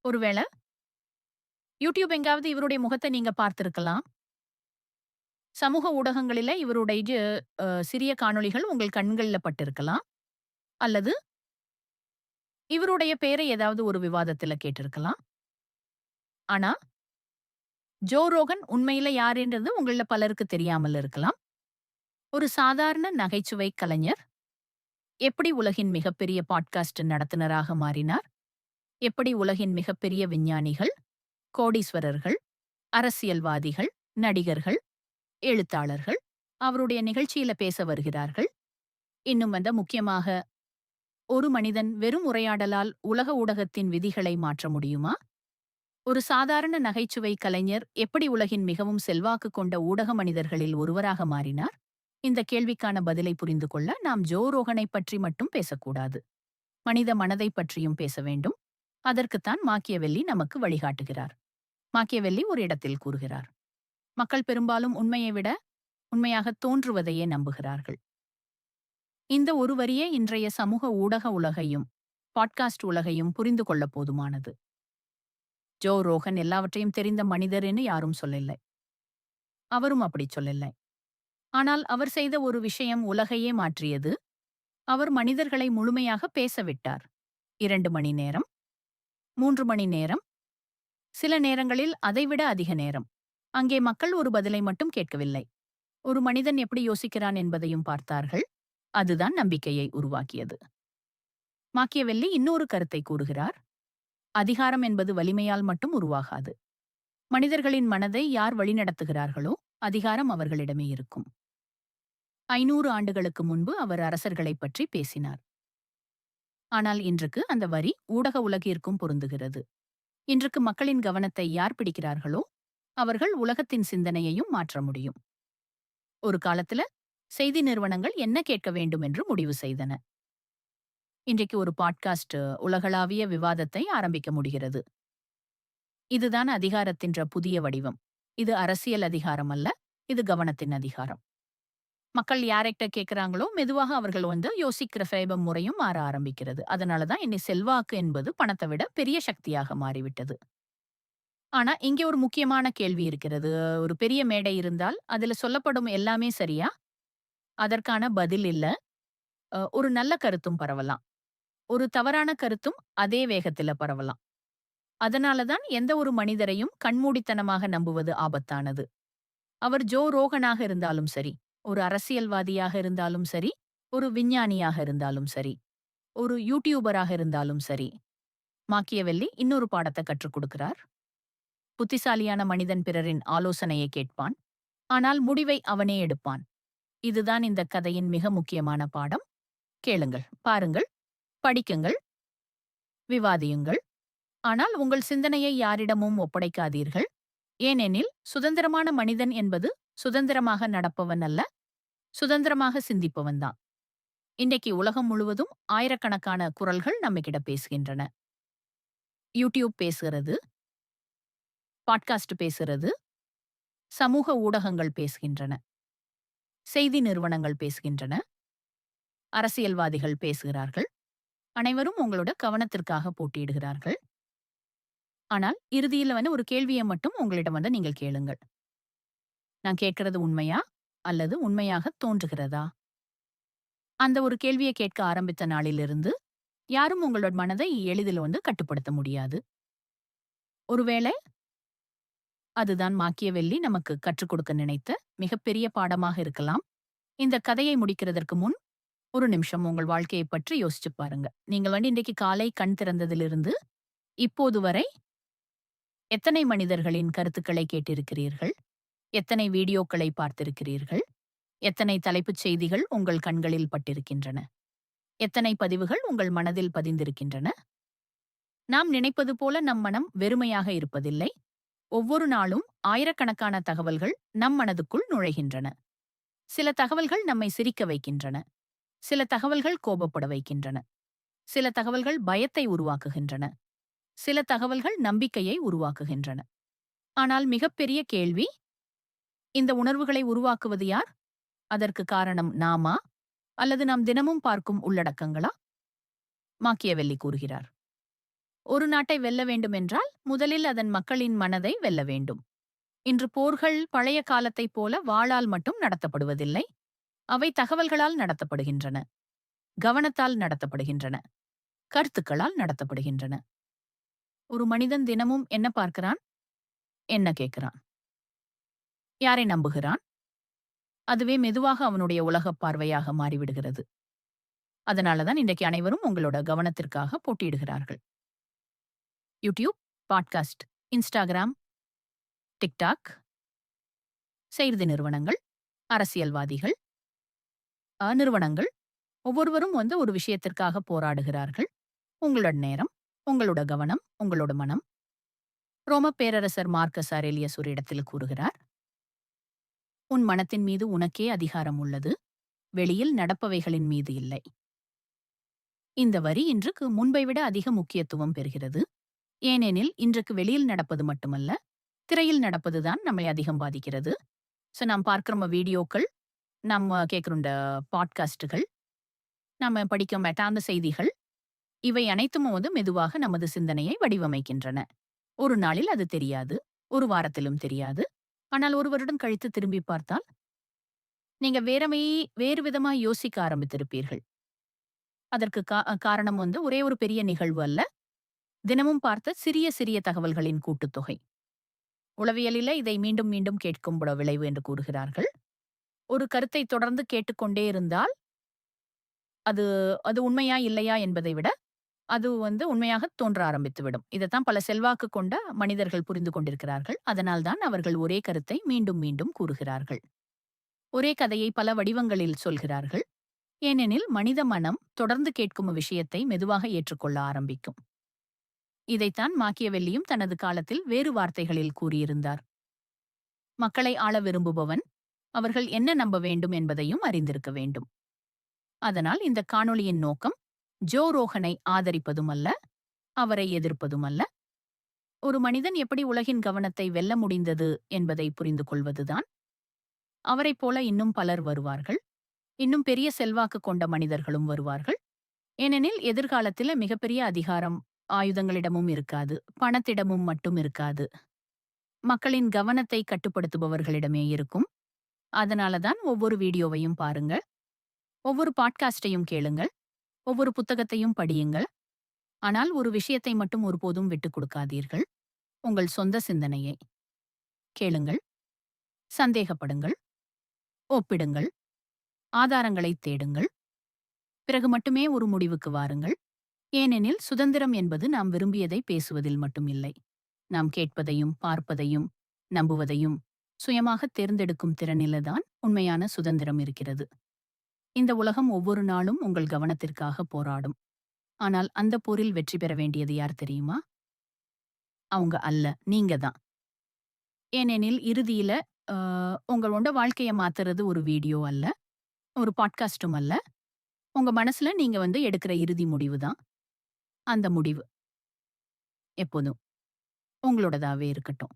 ஒருவேள யூடியூப் எங்காவது இவருடைய முகத்த நீங்க பார்த்திருக்கலாம். சமூக ஊடகங்களில இவருடைய சிறிய காணொளிகள் உங்கள் கண்கள்ல பட்டிருக்கலாம். அல்லது இவருடைய பெயரை ஏதாவது ஒரு விவாதத்தில கேட்டிருக்கலாம். ஆனா, ஜோ ரோகன் உண்மையில யாருன்றது உங்கள்ல பலருக்கு தெரியாமல் இருக்கலாம். ஒரு சாதாரண நகைச்சுவை கலைஞர். எப்படி உலகின் மிகப்பெரிய பாட்காஸ்ட் நடத்துனராக மாறினார்? எப்படி உலகின் மிகப்பெரிய விஞ்ஞானிகள், கோடீஸ்வரர்கள், அரசியல்வாதிகள், நடிகர்கள், எழுத்தாளர்கள் அவருடைய நிகழ்ச்சியில பேச வருகிறார்கள். இன்னும் முக்கியமாக, ஒரு மனிதன் வெறும் உரையாடலால் உலக ஊடகத்தின் விதிகளை மாற்ற முடியுமா? ஒரு சாதாரண நகைச்சுவை கலைஞர் எப்படி உலகின் மிகவும் செல்வாக்கு கொண்ட ஊடக மனிதர்களில் ஒருவராக மாறினார்? இந்த கேள்விக்கான பதிலை புரிந்து கொள்ள நாம் ஜோ ரோகனை பற்றி மட்டும் பேசக்கூடாது. மனித மனதை பற்றியும் பேச வேண்டும். அதற்குத்தான் மாக்கியவெல்லி நமக்கு வழிகாட்டுகிறார். மாக்கியவெல்லி ஒரு இடத்தில் கூறுகிறார், மக்கள் பெரும்பாலும் உண்மையை விட உண்மையாக தோன்றுவதையே நம்புகிறார்கள். இந்த ஒரு வரியே இன்றைய சமூக ஊடக உலகையும் பாட்காஸ்ட் உலகையும் புரிந்து கொள்ள போதுமானது. ஜோ ரோகன் எல்லாவற்றையும் தெரிந்த மனிதர் என்று யாரும் சொல்லலை. அவரும் அப்படி சொல்லலை. ஆனால் அவர் செய்த ஒரு விஷயம் உலகையே மாற்றியது. அவர் மனிதர்களை முழுமையாக பேச விட்டார். 2 மணி நேரம், 3 மணி நேரம், சில நேரங்களில் அதைவிட அதிக நேரம். அங்கே மக்கள் ஒரு பதிலை மட்டும் கேட்கவில்லை. ஒரு மனிதன் எப்படி யோசிக்கிறான் என்பதையும் பார்த்தார்கள். அதுதான் நம்பிக்கையை உருவாக்கியது. மாக்கியவெல்லி இன்னொரு கருத்தை கூறுகிறார். அதிகாரம் என்பது வலிமையால் மட்டும் உருவாகாது. மனிதர்களின் மனதை யார் வழிநடத்துகிறார்களோ அதிகாரம் அவர்களிடமே இருக்கும். 500 ஆண்டுகளுக்கு முன்பு அவர் அரசர்களைப் பற்றி பேசினார். ஆனால் இன்றுக்கு அந்த வரி ஊடக உலகிற்கும் பொருந்துகிறது. இன்றுக்கு மக்களின் கவனத்தை யார் பிடிக்கிறார்களோ அவர்கள் உலகத்தின் சிந்தனையையும் மாற்ற முடியும். ஒரு காலத்துல செய்தி நிறுவனங்கள் என்ன கேட்க வேண்டும் என்று முடிவு செய்தன. இன்றைக்கு ஒரு பாட்காஸ்ட் உலகளாவிய விவாதத்தை ஆரம்பிக்க முடிகிறது. இதுதான் அதிகாரத்தின்ற புதிய வடிவம். இது அரசியல் அதிகாரம் அல்ல, இது கவனத்தின் அதிகாரம். மக்கள் யார்கிட்ட கேட்கிறாங்களோ மெதுவாக அவர்கள் யோசிக்கிற ஃபேபம் முறையும் மாற ஆரம்பிக்கிறது. அதனாலதான் இன்னை செல்வாக்கு என்பது பணத்தை விட பெரிய சக்தியாக மாறிவிட்டது. ஆனா இங்கே ஒரு முக்கியமான கேள்வி இருக்கிறது. ஒரு பெரிய மேடை இருந்தால் அதுல சொல்லப்படும் எல்லாமே சரியா? அதற்கான பதில் இல்ல. ஒரு நல்ல கருத்தும் பரவலாம். ஒரு தவறான கருத்தும் அதே வேகத்தில பரவலாம். அதனாலதான் எந்த ஒரு மனிதரையும் கண்மூடித்தனமாக நம்புவது ஆபத்தானது. அவர் ஜோ ரோகனாக இருந்தாலும் சரி, ஒரு அரசியல்வாதியாக இருந்தாலும் சரி, ஒரு விஞ்ஞானியாக இருந்தாலும் சரி, ஒரு யூடியூபராக இருந்தாலும் சரி. மாக்கியவெல்லி இன்னொரு பாடத்தை கற்றுக் கொடுக்கிறார். புத்திசாலியான மனிதன் பிறரின் ஆலோசனையை கேட்பான். ஆனால் முடிவை அவனே எடுப்பான். இதுதான் இந்த கதையின் மிக முக்கியமான பாடம். கேளுங்கள், பாருங்கள், படிக்குங்கள், விவாதியுங்கள். ஆனால் உங்கள் சிந்தனையை யாரிடமும் ஒப்படைக்காதீர்கள். ஏனெனில் சுதந்திரமான மனிதன் என்பது சுதந்திரமாக நடப்பவன் அல்ல, சுதந்திரமாக சிந்திப்பவன்தான். இன்றைக்கு உலகம் முழுவதும் ஆயிரக்கணக்கான குரல்கள் நம்மகிட்ட பேசுகின்றன. யூடியூப் பேசுகிறது, பாட்காஸ்ட் பேசுகிறது, சமூக ஊடகங்கள் பேசுகின்றன, செய்தி நிறுவனங்கள் பேசுகின்றன, அரசியல்வாதிகள் பேசுகிறார்கள். அனைவரும் உங்களோட கவனத்திற்காக போட்டியிடுகிறார்கள். ஆனால் இறுதியில ஒரு கேள்வியை மட்டும் உங்களிடம் நீங்கள் கேளுங்கள். நான் கேட்கிறது உண்மையா? அல்லது உண்மையாக தோன்றுகிறதா? அந்த ஒரு கேள்வியை கேட்க ஆரம்பித்த நாளிலிருந்து யாரும் உங்களோட மனதை எளிதில் கட்டுப்படுத்த முடியாது. ஒருவேளை அதுதான் மாக்கியவெல்லி நமக்கு கற்றுக் கொடுக்க நினைத்த மிகப்பெரிய பாடமாக இருக்கலாம். இந்த கதையை முடிக்கிறதற்கு முன் ஒரு நிமிஷம் உங்கள் வாழ்க்கையை பற்றி யோசிச்சு பாருங்க. நீங்கள் இன்றைக்கு காலை கண் திறந்ததிலிருந்து இப்போது வரை எத்தனை மனிதர்களின் கருத்துக்களை கேட்டிருக்கிறீர்கள்? எத்தனை வீடியோக்களை பார்த்திருக்கிறீர்கள்? எத்தனை தலைப்புச் செய்திகள் உங்கள் கண்களில் பட்டிருக்கின்றன? எத்தனை பதிவுகள் உங்கள் மனதில் பதிந்திருக்கின்றன? நாம் நினைப்பது போல நம் மனம் வெறுமையாக இருப்பதில்லை. ஒவ்வொரு நாளும் ஆயிரக்கணக்கான தகவல்கள் நம் மனதுக்குள் நுழைகின்றன. சில தகவல்கள் நம்மை சிரிக்க வைக்கின்றன. சில தகவல்கள் கோபப்பட வைக்கின்றன. சில தகவல்கள் பயத்தை உருவாக்குகின்றன. சில தகவல்கள் நம்பிக்கையை உருவாக்குகின்றன. ஆனால் மிகப்பெரிய கேள்வி, இந்த உணர்வுகளை உருவாக்குவது யார்? அதற்கு காரணம் நாமா? அல்லது நாம் தினமும் பார்க்கும் உள்ளடக்கங்களா? மாக்கியவெல்லி கூறுகிறார், ஒரு நாட்டை வெல்ல வேண்டுமென்றால் முதலில் அதன் மக்களின் மனதை வெல்ல வேண்டும். இன்று போர்கள் பழைய காலத்தைப் போல வாளால் மட்டும் நடத்தப்படுவதில்லை. அவை தகவல்களால் நடத்தப்படுகின்றன. கவனத்தால் நடத்தப்படுகின்றன. கருத்துக்களால் நடத்தப்படுகின்றன. ஒரு மனிதன் தினமும் என்ன பார்க்கிறான்? என்ன கேட்கிறான்? யாரை நம்புகிறான்? அதுவே மெதுவாக அவனுடைய உலகப் பார்வையாக மாறிவிடுகிறது. அதனால தான் இன்றைக்கு அனைவரும் உங்களோட கவனத்திற்காக போட்டியிடுகிறார்கள். யூடியூப், பாட்காஸ்ட், இன்ஸ்டாகிராம், டிக்டாக், செய்தி நிறுவனங்கள், அரசியல்வாதிகள், நிறுவனங்கள் ஒவ்வொருவரும் ஒரு விஷயத்திற்காக போராடுகிறார்கள். உங்களோட நேரம், உங்களோட கவனம், உங்களோட மனம். ரோம பேரரசர் மார்க்கஸ் அரேலியஸ் ஒரு இடத்தில் கூறுகிறார், உன் மனத்தின் மீது உனக்கே அதிகாரம் உள்ளது, வெளியில் நடப்பவைகளின் மீது இல்லை. இந்த வரி இன்றுக்கு முன்பை விட அதிக முக்கியத்துவம் பெறுகிறது. ஏனெனில் இன்றைக்கு வெளியில் நடப்பது மட்டுமல்ல, திரையில் நடப்பதுதான் நம்மை அதிகம் பாதிக்கிறது. நாம் பார்க்கிற வீடியோக்கள், நம்ம கேட்கிற பாட்காஸ்டுகள், நம்ம படிக்கும் மெட்டான செய்திகள், இவை அனைத்தும் மெதுவாக நமது சிந்தனையை வடிவமைக்கின்றன. ஒரு நாளில் அது தெரியாது, ஒரு வாரத்திலும் தெரியாது. ஆனால் ஒரு வருடம் கழித்து திரும்பி பார்த்தால் நீங்க வேறு விதமா யோசிக்க ஆரம்பித்திருப்பீர்கள். அதற்கு காரணம் ஒரே ஒரு பெரிய நிகழ்வு அல்ல, தினமும் பார்த்த சிறிய சிறிய தகவல்களின் கூட்டுத்தொகை. உளவியலில இதை மீண்டும் மீண்டும் கேட்கும் விளைவு என்று கூறுகிறார்கள். ஒரு கருத்தை தொடர்ந்து கேட்டுக்கொண்டே இருந்தால் அது அது உண்மையா இல்லையா என்பதை விட அது உண்மையாக தோன்ற ஆரம்பித்துவிடும். இதைத்தான் பல செல்வாக்கு கொண்ட மனிதர்கள் புரிந்து கொண்டிருக்கிறார்கள். அதனால்தான் அவர்கள் ஒரே கருத்தை மீண்டும் மீண்டும் கூறுகிறார்கள். ஒரே கதையை பல வடிவங்களில் சொல்கிறார்கள். ஏனெனில் மனித மனம் தொடர்ந்து கேட்கும் விஷயத்தை மெதுவாக ஏற்றுக்கொள்ள ஆரம்பிக்கும். இதைத்தான் மாக்கியவெல்லியும் தனது காலத்தில் வேறு வார்த்தைகளில் கூறியிருந்தார். மக்களை ஆள விரும்புபவன் அவர்கள் என்ன நம்ப வேண்டும் என்பதையும் அறிந்திருக்க வேண்டும். அதனால் இந்த காணொளியின் நோக்கம் ஜோ ரோகனை ஆதரிப்பதும் அல்ல, அவரை எதிர்ப்பதும் அல்ல. ஒரு மனிதன் எப்படி உலகின் கவனத்தை வெல்ல முடிந்தது என்பதை புரிந்து கொள்வதுதான். அவரைப் போல இன்னும் பலர் வருவார்கள். இன்னும் பெரிய செல்வாக்கு கொண்ட மனிதர்களும் வருவார்கள். ஏனெனில் எதிர்காலத்தில் மிகப்பெரிய அதிகாரம் ஆயுதங்களிடமும் இருக்காது, பணத்திடமும் மட்டும் இருக்காது. மக்களின் கவனத்தை கட்டுப்படுத்துபவர்களிடமே இருக்கும். அதனாலதான் ஒவ்வொரு வீடியோவையும் பாருங்கள், ஒவ்வொரு பாட்காஸ்டையும் கேளுங்கள், ஒவ்வொரு புத்தகத்தையும் படியுங்கள். ஆனால் ஒரு விஷயத்தை மட்டும் ஒருபோதும் விட்டுக் கொடுக்காதீர்கள், உங்கள் சொந்த சிந்தனையை. கேளுங்கள், சந்தேகப்படுங்கள், ஒப்பிடுங்கள், ஆதாரங்களை தேடுங்கள். பிறகு மட்டுமே ஒரு முடிவுக்கு வாருங்கள். ஏனெனில் சுதந்திரம் என்பது நாம் விரும்பியதை பேசுவதில் மட்டும் இல்லை, நாம் கேட்பதையும் பார்ப்பதையும் நம்புவதையும் சுயமாக தேர்ந்தெடுக்கும் திறனில்தான் உண்மையான சுதந்திரம் இருக்கிறது. இந்த உலகம் ஒவ்வொரு நாளும் உங்கள் கவனத்திற்காக போராடும். ஆனால் அந்த போரில் வெற்றி பெற வேண்டியது யார் தெரியுமா? அவங்க அல்ல, நீங்க தான். ஏனெனில் இறுதியில உங்களோட வாழ்க்கையை மாத்துறது ஒரு வீடியோ அல்ல, ஒரு பாட்காஸ்டும் அல்ல. உங்க மனசுல நீங்க எடுக்கிற இறுதி முடிவு தான். அந்த முடிவு எப்போதும் உங்களோடதாவே இருக்கட்டும்.